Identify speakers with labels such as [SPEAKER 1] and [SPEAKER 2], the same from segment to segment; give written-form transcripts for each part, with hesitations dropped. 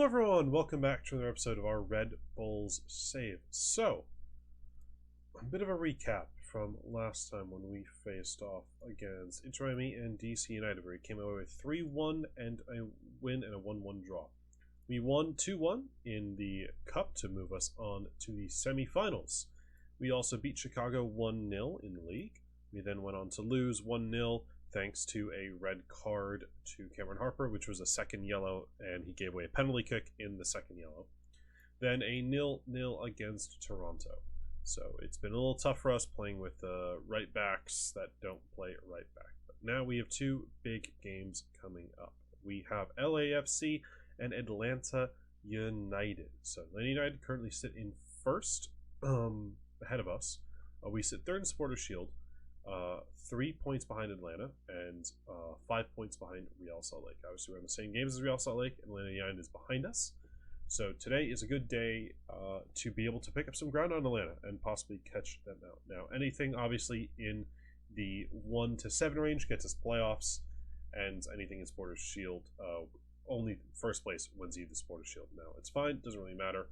[SPEAKER 1] Hello everyone, welcome back to another episode of our Red Bulls Save. So, a bit of a recap from last time when we faced off against Inter Miami and DC United, where we came away with 3-1 and a win and a 1-1 draw. We won 2-1 in the Cup to move us on to the semi-finals. We also beat Chicago 1-0 in the league. We then went on to lose 1-0 thanks to a red card to Cameron Harper, which was a second yellow, and he gave away a penalty kick in the second yellow. Then a 0-0 against Toronto. So it's been a little tough for us playing with right backs that don't play right back. But now we have two big games coming up. We have LAFC and Atlanta United. So Atlanta United currently sit in first, ahead of us. We sit third in Supporters Shield. 3 points behind Atlanta and 5 points behind Real Salt Lake. Obviously, we're in the same games as Real Salt Lake. Atlanta United is behind us. So today is a good day to be able to pick up some ground on Atlanta and possibly catch them out. Now, anything obviously in the 1 to 7 range gets us playoffs, and anything in Supporters Shield, only first place wins you the Supporters Shield. Now, it's fine, doesn't really matter.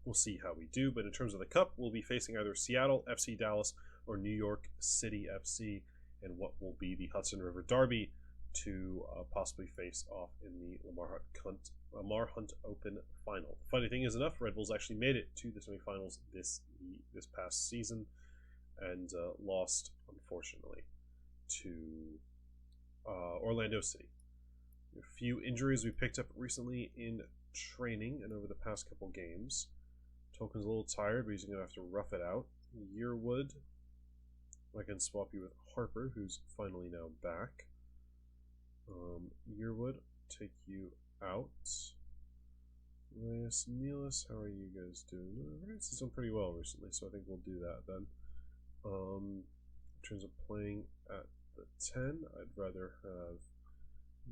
[SPEAKER 1] We'll see how we do, but in terms of the Cup, we'll be facing either Seattle, FC Dallas, or New York City FC, and what will be the Hudson River Derby to possibly face off in the Lamar Hunt Open Final. The funny thing is enough, Red Bulls actually made it to the semifinals this past season and lost, unfortunately, to Orlando City. A few injuries we picked up recently in training and over the past couple games. Token's a little tired, but he's going to have to rough it out. Yearwood, I can swap you with Harper, who's finally now back. Yearwood, take you out. Reyes, Neelis, how are you guys doing? Reyes has done pretty well recently, so I think we'll do that then. In terms of playing at the 10, I'd rather have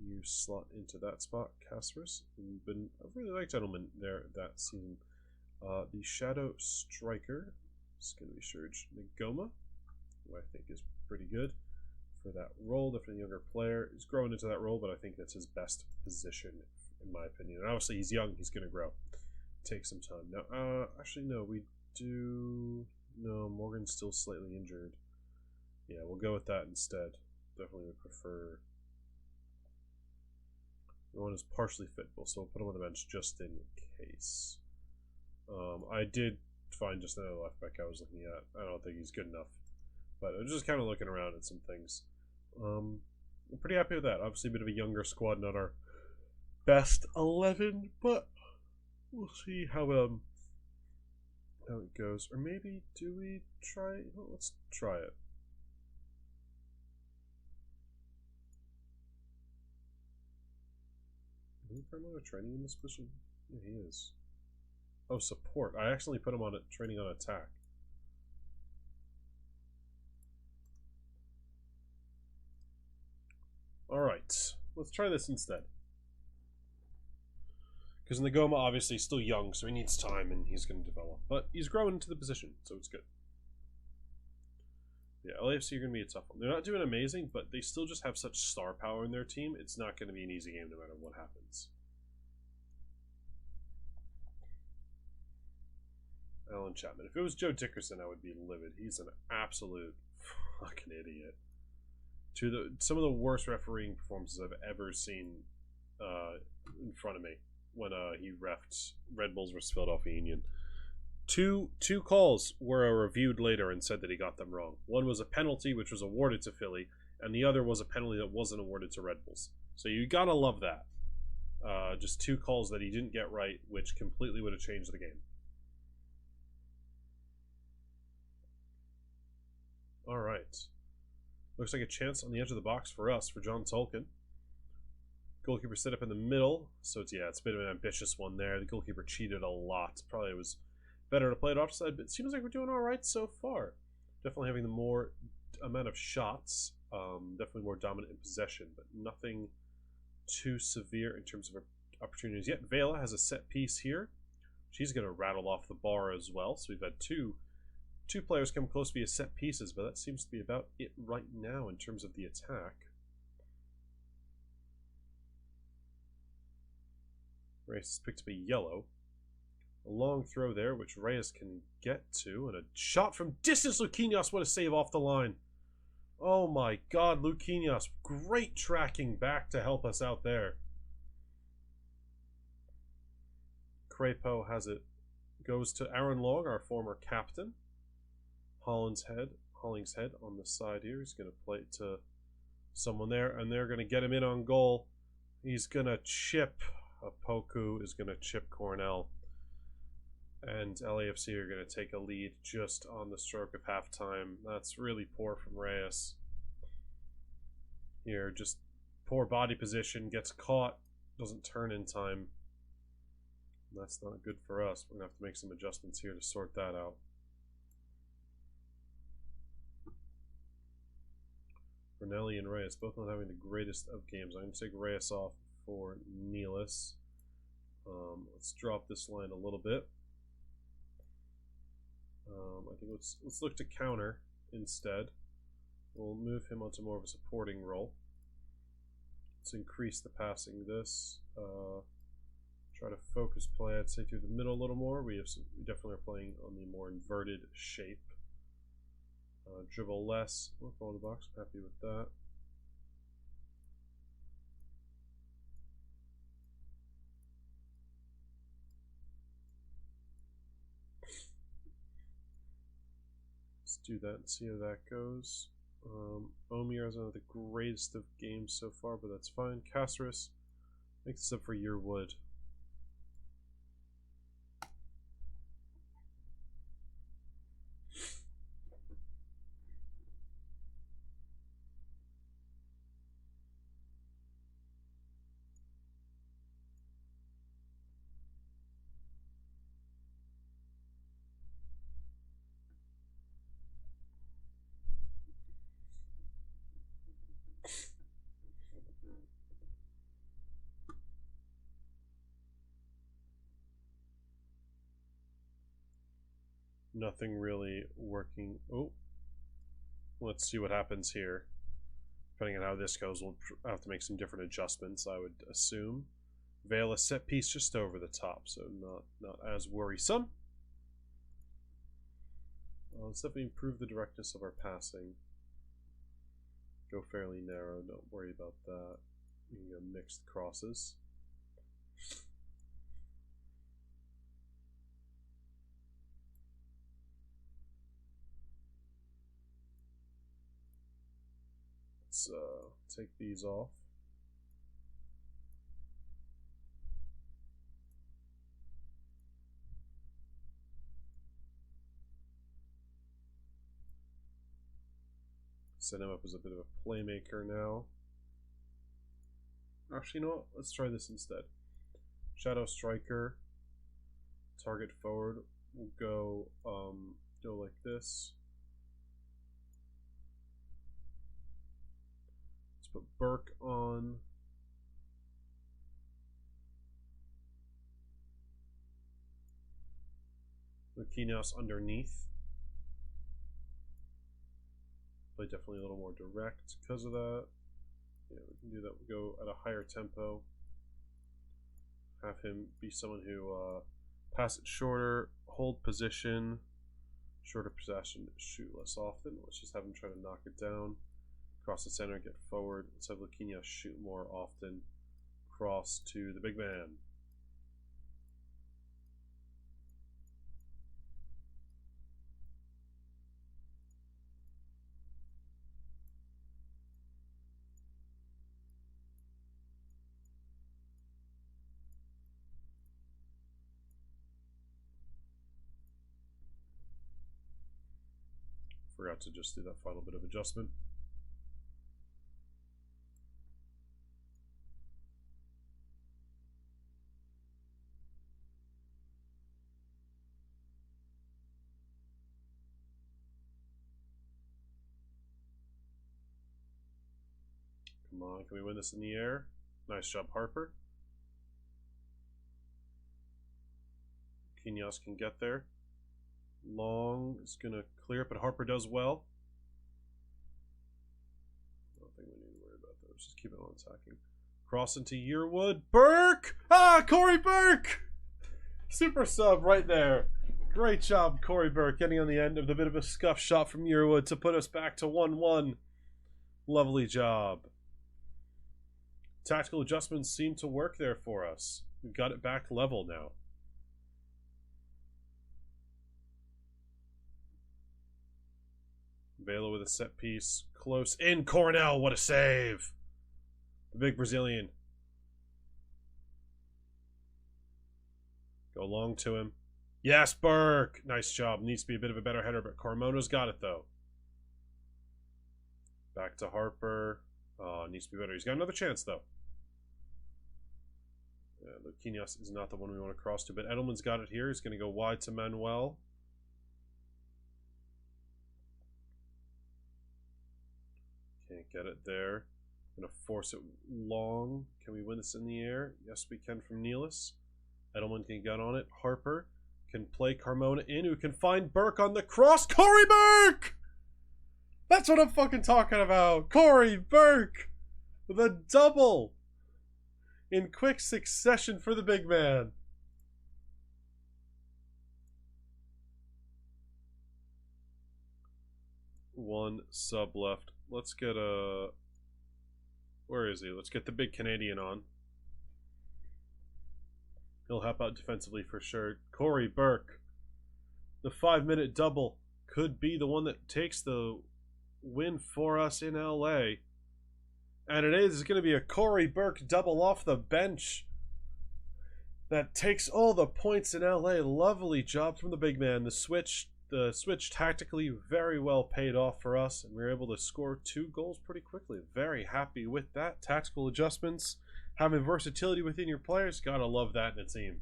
[SPEAKER 1] you slot into that spot. Casper's I've really liked Gentleman there that season. The Shadow Striker is going to be Serge Ngoma, who I think is pretty good for that role. Definitely a younger player. He's growing into that role, but I think that's his best position, in my opinion. And obviously, he's young. He's going to grow. Take some time. Now, actually, no, we do... No, Morgan's still slightly injured. Yeah, we'll go with that instead. Definitely would prefer... The one is partially fit, so we'll put him on the bench just in case. I did find just another left back I was looking at. I don't think he's good enough, but I'm just kind of looking around at some things. I'm pretty happy with that. Obviously, a bit of a younger squad, not our best 11, but we'll see how it goes. Or maybe do we try? Well, let's try it. Is he for another training in this position? Yeah, he is. Oh, support. I accidentally put him on training on attack. Alright, let's try this instead. Because Ngoma obviously is still young, so he needs time and he's going to develop. But he's growing into the position, so it's good. Yeah, LAFC are going to be a tough one. They're not doing amazing, but they still just have such star power in their team. It's not going to be an easy game no matter what happens. Alan Chapman. If it was Joe Dickerson, I would be livid. He's an absolute fucking idiot. Some of the worst refereeing performances I've ever seen in front of me when he refed Red Bulls versus Philadelphia Union. Two calls were reviewed later and said that he got them wrong. One was a penalty, which was awarded to Philly, and the other was a penalty that wasn't awarded to Red Bulls. So you gotta love that. Just two calls that he didn't get right, which completely would have changed the game. Alright. Looks like a chance on the edge of the box for us, for John Tolkien. Goalkeeper set up in the middle, so it's a bit of an ambitious one there. The goalkeeper cheated a lot. Probably was better to play it offside, but it seems like we're doing alright so far. Definitely having the more amount of shots, definitely more dominant in possession, but nothing too severe in terms of opportunities yet. Vela has a set piece here. She's going to rattle off the bar as well, so we've had two players come close via set pieces, but that seems to be about it right now in terms of the attack. Reyes has picked up a yellow. A long throw there, which Reyes can get to. And a shot from distance. Luquinhas, what a save off the line. Oh my god, Luquinhas. Great tracking back to help us out there. Crepeau has it. Goes to Aaron Long, our former captain. Hollingshead on the side here. He's going to play it to someone there, and they're going to get him in on goal. He's going to chip. Opoku is going to chip Cornell. And LAFC are going to take a lead just on the stroke of halftime. That's really poor from Reyes. Here, just poor body position, gets caught, doesn't turn in time. That's not good for us. We're going to have to make some adjustments here to sort that out. Brunelli and Reyes both not having the greatest of games. I'm going to take Reyes off for Nealis. Let's drop this line a little bit. I think let's look to counter instead. We'll move him onto more of a supporting role. Let's increase the passing this. Try to focus play, I'd say, through the middle a little more. We definitely are playing on the more inverted shape. Dribble less. We're going to the box. I'm happy with that. Let's do that and see how that goes. Omir is not the greatest of games so far, but that's fine. Caceres, make this up for Yearwood. Nothing really working. Oh, let's see what happens here. Depending on how this goes, we'll have to make some different adjustments, I would assume. Vela set piece just over the top, so not as worrisome. Let's definitely improve the directness of our passing. Go fairly narrow, don't worry about that. You can go mixed crosses. Let's take these off. Set him up as a bit of a playmaker now. Actually, you know what? Let's try this instead. Shadow striker. Target forward. We'll go like this. Let's put Burke on. Luquinhas underneath. Play definitely a little more direct because of that. Yeah, we can do that. We'll go at a higher tempo. Have him be someone who pass it shorter, hold position, shorter possession, shoot less often. Let's just have him try to knock it down. Cross the center, get forward. Let's have Luquinhas shoot more often. Cross to the big man. Forgot to just do that final bit of adjustment. Come on, can we win this in the air? Nice job, Harper. Luquinhas can get there. Long is going to clear it, but Harper does well. I don't think we need to worry about that. Let's just keep it on attacking. Cross into Yearwood. Burke! Ah, Corey Burke! Super sub right there. Great job, Corey Burke, getting on the end of the bit of a scuff shot from Yearwood to put us back to 1-1. Lovely job. Tactical adjustments seem to work there for us. We've got it back level now. Vela with a set piece. Close in. Coronel, what a save! The big Brazilian. Go long to him. Yes, Burke! Nice job. Needs to be a bit of a better header, but Carmona's got it, though. Back to Harper. Needs to be better. He's got another chance, though. Luquinhas is not the one we want to cross to, but Edelman's got it here. He's going to go wide to Manuel. Can't get it there. Going to force it long. Can we win this in the air? Yes, we can from Nealis. Edelman can get on it. Harper can play Carmona in, who can find Burke on the cross. Corey Burke! That's what I'm fucking talking about. Corey Burke! The double in quick succession for the big man. One sub left. Let's get a... Where is he? Let's get the big Canadian on. He'll help out defensively for sure. Corey Burke. The 5-minute double could be the one that takes the win for us in LA. And it is going to be a Corey Burke double off the bench that takes all the points in LA. Lovely job from the big man. The switch tactically very well paid off for us, and we were able to score 2 goals pretty quickly. Very happy with that. Tactical adjustments, having versatility within your players, gotta love that in a team.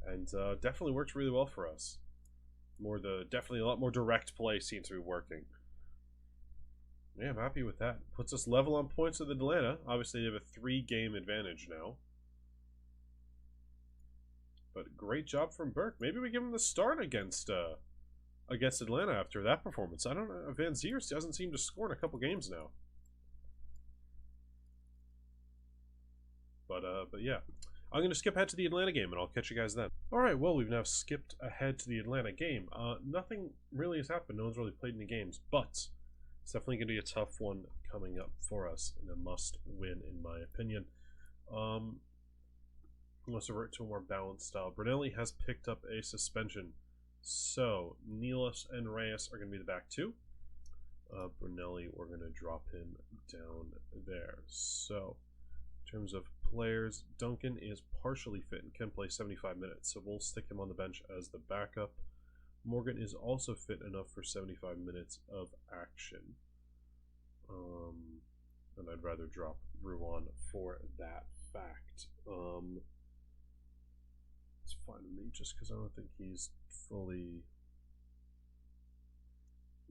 [SPEAKER 1] And definitely works really well for us. Definitely a lot more direct play seems to be working. Yeah, I'm happy with that. Puts us level on points with Atlanta. Obviously, they have a 3-game advantage now. But great job from Burke. Maybe we give him the start against Atlanta after that performance. I don't know. Van Ziers doesn't seem to score in a couple games now. But yeah. I'm going to skip ahead to the Atlanta game, and I'll catch you guys then. Alright, well, we've now skipped ahead to the Atlanta game. Nothing really has happened. No one's really played any games, but it's definitely going to be a tough one coming up for us, and a must-win, in my opinion. Let's revert to a more balanced style. Brunelli has picked up a suspension, so Nealis and Reyes are going to be the back 2. Brunelli, we're going to drop him down there. So, in terms of players, Duncan is partially fit and can play 75 minutes, so we'll stick him on the bench as the backup. Morgan is also fit enough for 75 minutes of action. And I'd rather drop Ruan for that fact. It's fine with me, just because I don't think he's fully...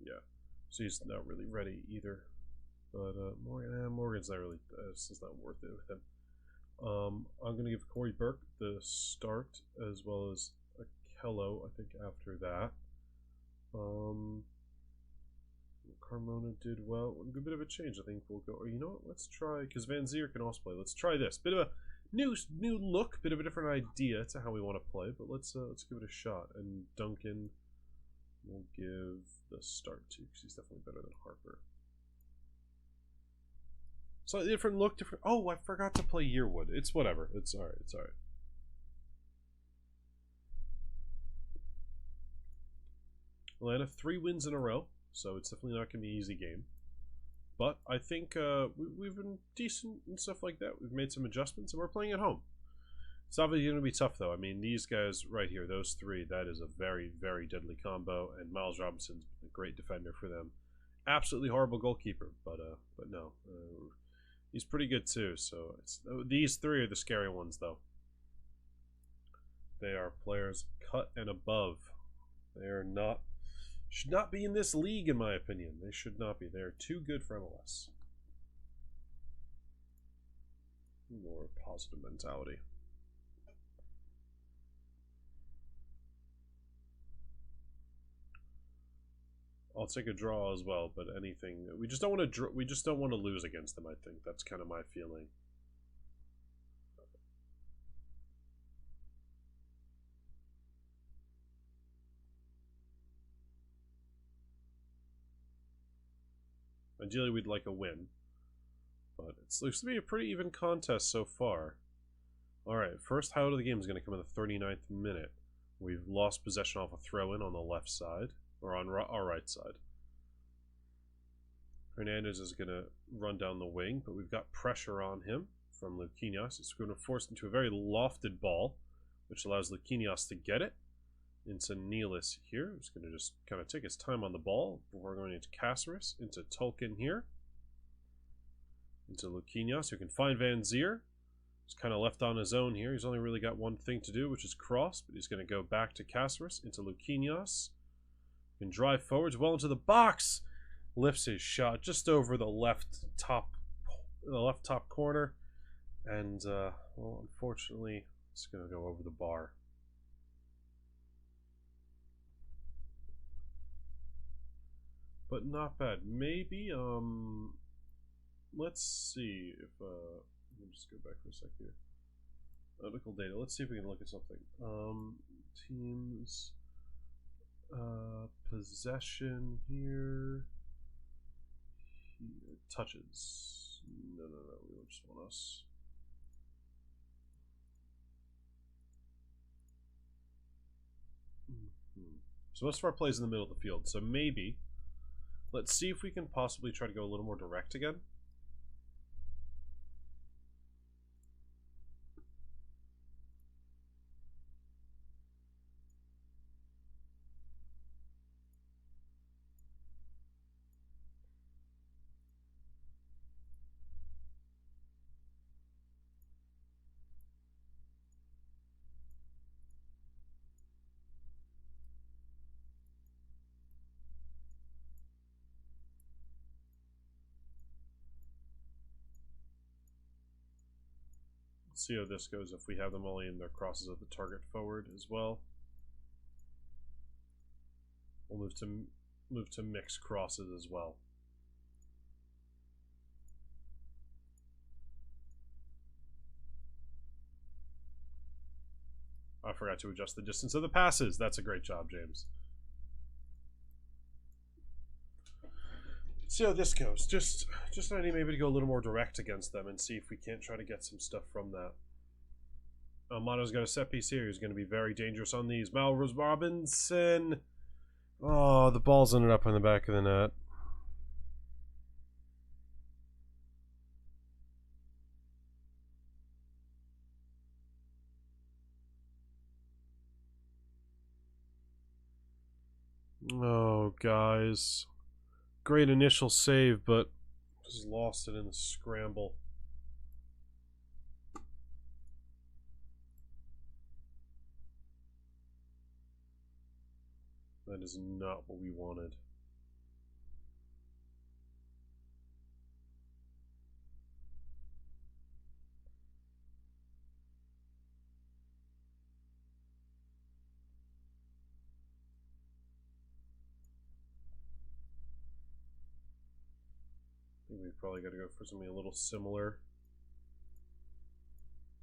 [SPEAKER 1] Yeah, so he's not really ready either. But Morgan's not really... It's just not worth it with him. I'm going to give Corey Burke the start, as well as Akello, I think, after that. Carmona did well. A good bit of a change, I think we'll go... Or you know what? Let's try... Because Van Zier can also play. Let's try this. Bit of a new look, bit of a different idea to how we want to play, but let's give it a shot. And Duncan will give the start to, because he's definitely better than Harper. Slightly different look, different... Oh, I forgot to play Yearwood. It's whatever. It's alright, it's alright. Atlanta, 3 wins in a row, so it's definitely not going to be an easy game. But I think we've been decent and stuff like that. We've made some adjustments, and we're playing at home. It's obviously going to be tough, though. I mean, these guys right here, those 3, that is a very, very deadly combo, and Miles Robinson's a great defender for them. Absolutely horrible goalkeeper, but no. He's pretty good, too, so these 3 are the scary ones, though. They are players cut and above. They are not... Should not be in this league, in my opinion. They should not be. They're too good for MLS. More positive mentality. I'll take a draw as well, but anything we just don't want to lose against them. I think that's kind of my feeling. Ideally, we'd like a win. But it looks to be a pretty even contest so far. Alright, first out of the game is going to come in the 39th minute. We've lost possession off a throw-in on the left side, or on our right side. Hernandez is going to run down the wing, but we've got pressure on him from Luquinhas. It's going to force into a very lofted ball, which allows Luquinhas to get it into Nealis here. He's going to just kind of take his time on the ball before going into Cáceres, into Tolkien here, into Luquinhas, who can find Van Zier. He's kind of left on his own here. He's only really got one thing to do, which is cross, but he's going to go back to Cáceres, into Luquinhas. Can drive forwards well into the box. Lifts his shot just over the left top corner, and well, unfortunately, it's going to go over the bar. But not bad. Maybe let's see if let me just go back for a sec here. Article data. Let's see if we can look at something. Teams possession here. Touches. No. We just want us. So most of our plays in the middle of the field. So maybe let's see if we can possibly try to go a little more direct again. See how this goes if we have them only in their crosses at the target forward as well. We'll move to mixed crosses as well. I forgot to adjust the distance of the passes. That's a great job, James. See how this goes. Just I need maybe to go a little more direct against them and see if we can't try to get some stuff from that. Amato's got a set piece here. He's going to be very dangerous on these. Melrose Robinson. Oh, the ball's ended up in the back of the net. Oh, guys. Great initial save, but just lost it in the scramble. That is not what we wanted. I think we've probably got to go for something a little similar.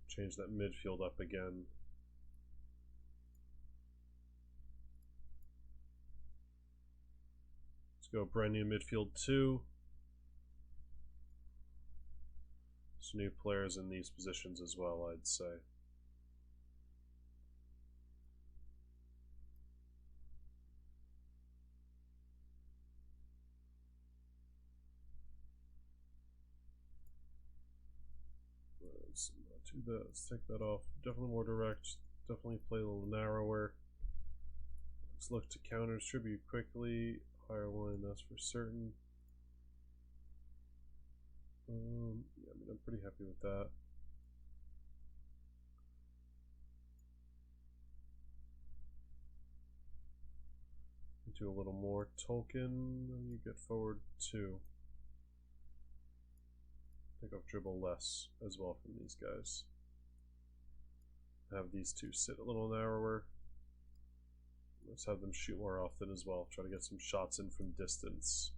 [SPEAKER 1] Change that midfield up again. Go brand new midfield 2. Some new players in these positions as well, I'd say. Let's do that. Let's take that off. Definitely more direct. Definitely play a little narrower. Let's look to counter distribute quickly. Higher line, that's for certain. Yeah, I mean, I'm pretty happy with that. Do a little more Tolkien. You get forward 2. Take off dribble less as well from these guys. Have these two sit a little narrower. Let's have them shoot more often as well. Try to get some shots in from distance.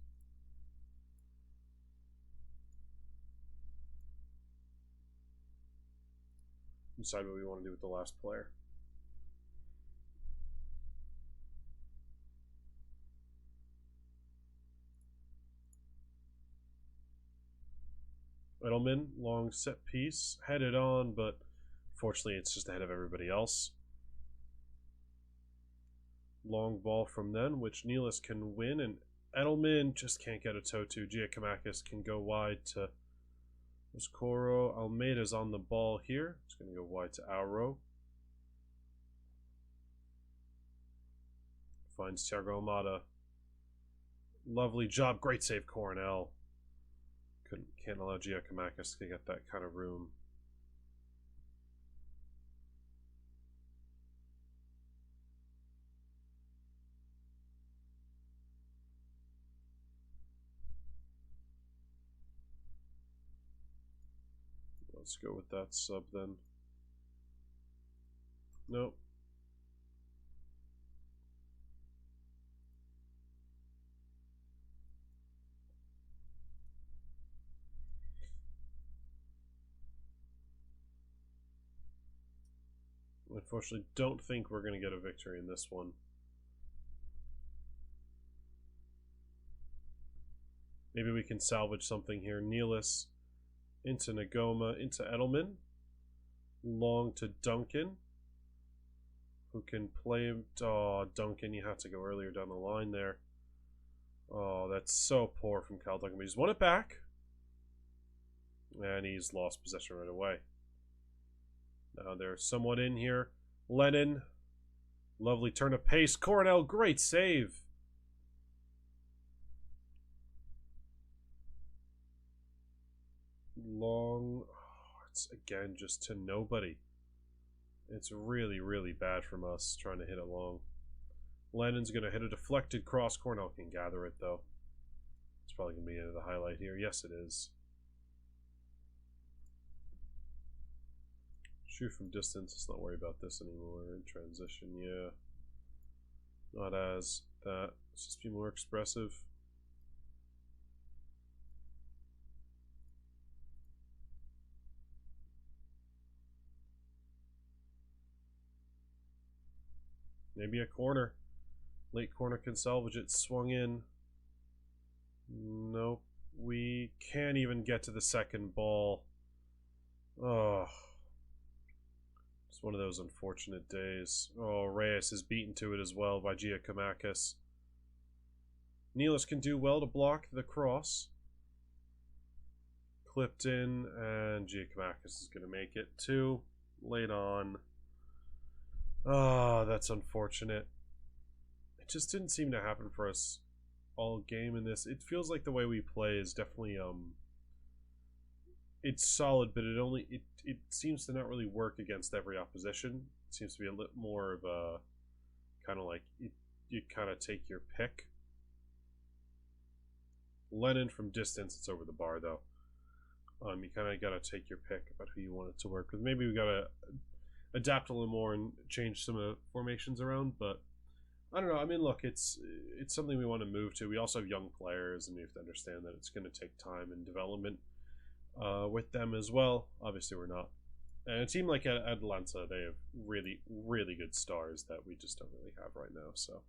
[SPEAKER 1] Decide what we want to do with the last player. Edelman, long set piece, headed on, but fortunately it's just ahead of everybody else. Long ball from them, which Nealis can win, and Edelman just can't get a toe to. Giacomakis can go wide to Oscoro. Almeida's on the ball here. It's going to go wide to Auro. Finds Thiago Almada. Lovely job. Great save, Coronel. Can't allow Giacomakis to get that kind of room. Let's go with that sub then. Nope. Unfortunately, don't think we're going to get a victory in this one. Maybe we can salvage something here. Nealis into Nagoma, into Edelman. Long to Duncan, who can play him. Oh, Duncan, you have to go earlier down the line there. Oh, that's so poor from Cal Duncan. But he's won it back. And he's lost possession right away. Now there's someone in here. Lennon. Lovely turn of pace. Coronel, great save. Long. Oh, it's again just to nobody. It's really, really bad from us trying to hit it long. Lennon's going to hit a deflected cross. Coronel can gather it though. It's probably going to be into the highlight here. Yes, it is. Shoot from distance. Let's not worry about this anymore. In transition, yeah. Not as that. Let's just be more expressive. Maybe a corner. Late corner can salvage it. Swung in. Nope. We can't even get to the second ball. Oh. It's one of those unfortunate days. Oh, Reyes is beaten to it as well by Giacomakis. Nealis can do well to block the cross. Clipped in, and Giacomakis is going to make it too. Late on. Oh, that's unfortunate. It just didn't seem to happen for us all game in this. It feels like the way we play is definitely it's solid, but it seems to not really work against every opposition. It seems to be a little more of a kind of like you kind of take your pick. Lennon from distance, it's over the bar though. You kind of got to take your pick about who you want it to work with. Maybe we got to adapt a little more and change some of the formations around, but I don't know. I mean, look, it's something we want to move to. We also have young players, and we have to understand that it's going to take time and development with them as well. Obviously, we're not. And a team like Atalanta, they have really, really good stars that we just don't really have right now. So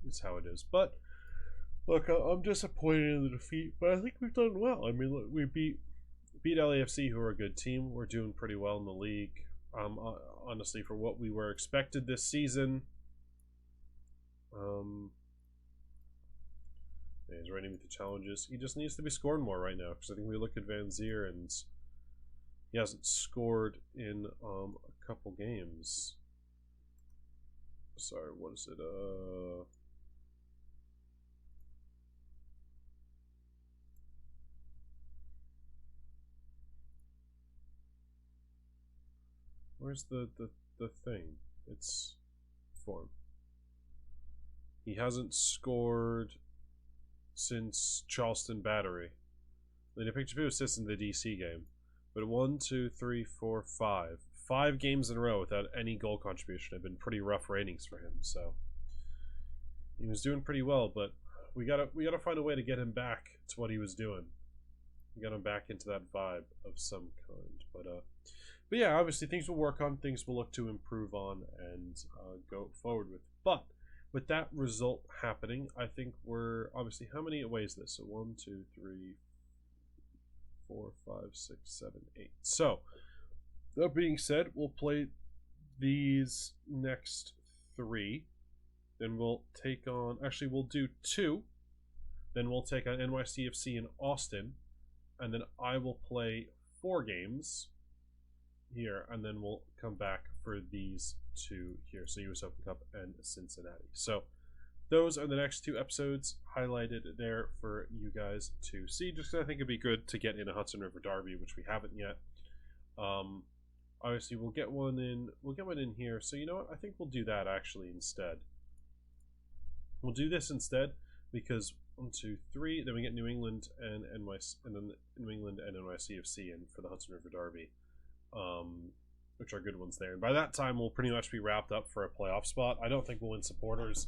[SPEAKER 1] it's how it is. But look, I'm disappointed in the defeat, but I think we've done well. I mean, look, we beat LAFC, who are a good team. We're doing pretty well in the league. Honestly, for what we were expected this season. He's ready with the challenges. He just needs to be scoring more right now, because I think we look at Van Zier and he hasn't scored in a couple games. Sorry, what is it? Where's the thing? It's form. He hasn't scored since Charleston Battery. Then he picked up 2 assists in the DC game. But 1, 2, 3, 4, 5. 5 games in a row without any goal contribution have been pretty rough ratings for him. So he was doing pretty well, but we gotta find a way to get him back to what he was doing. We got him back into that vibe of some kind. But yeah, obviously things we'll work on, things we'll look to improve on and go forward with. But with that result happening, I think we're obviously, how many away is this? So 1, 2, 3, 4, 5, 6, 7, 8. So, that being said, we'll play these next 3. Then we'll take on... Actually, we'll do 2. Then we'll take on NYCFC in Austin. And then I will play 4 games here. And then we'll come back for these 2 here. So, US Open Cup and Cincinnati. So, those are the next 2 episodes highlighted there for you guys to see. Just because I think it'd be good to get in a Hudson River Derby, which we haven't yet. Obviously, we'll get one in. We'll get one in here. So you know what? I think we'll do that actually instead. We'll do this instead because 1, 2, 3. Then we get New England and NYC, and then New England and NYCFC in for the Hudson River Derby, which are good ones there. And by that time, we'll pretty much be wrapped up for a playoff spot. I don't think we'll win supporters.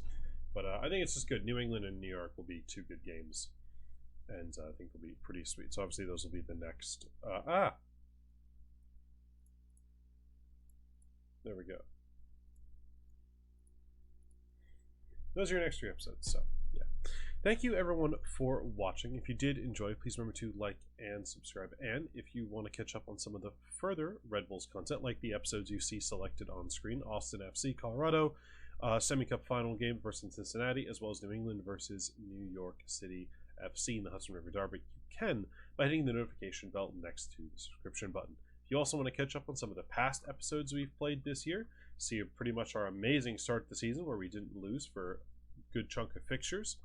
[SPEAKER 1] But I think it's just good. New England and New York will be 2 good games. And I think will be pretty sweet. So obviously those will be the next... There we go. Those are your next 3 episodes. So, yeah. Thank you, everyone, for watching. If you did enjoy, please remember to like and subscribe. And if you want to catch up on some of the further Red Bulls content, like the episodes you see selected on screen, Austin FC, Colorado, Semi-Cup final game versus Cincinnati, as well as New England versus New York City FC in the Hudson River Derby, you can by hitting the notification bell next to the subscription button. If you also want to catch up on some of the past episodes we've played this year, see pretty much our amazing start to the season where we didn't lose for a good chunk of fixtures,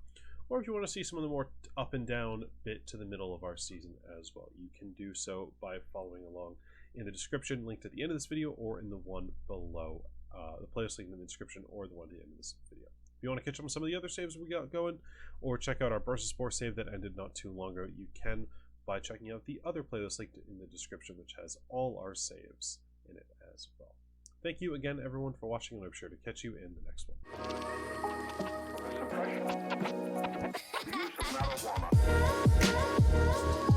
[SPEAKER 1] or if you want to see some of the more up and down bit to the middle of our season as well, you can do so by following along in the description linked at the end of this video or in the one below. The playlist link in the description or the one at the end of this video. If you want to catch up on some of the other saves we got going, or check out our Bursaspor save that ended not too long ago, you can by checking out the other playlist linked in the description, which has all our saves in it as well. Thank you again, everyone, for watching, and I'm sure to catch you in the next one.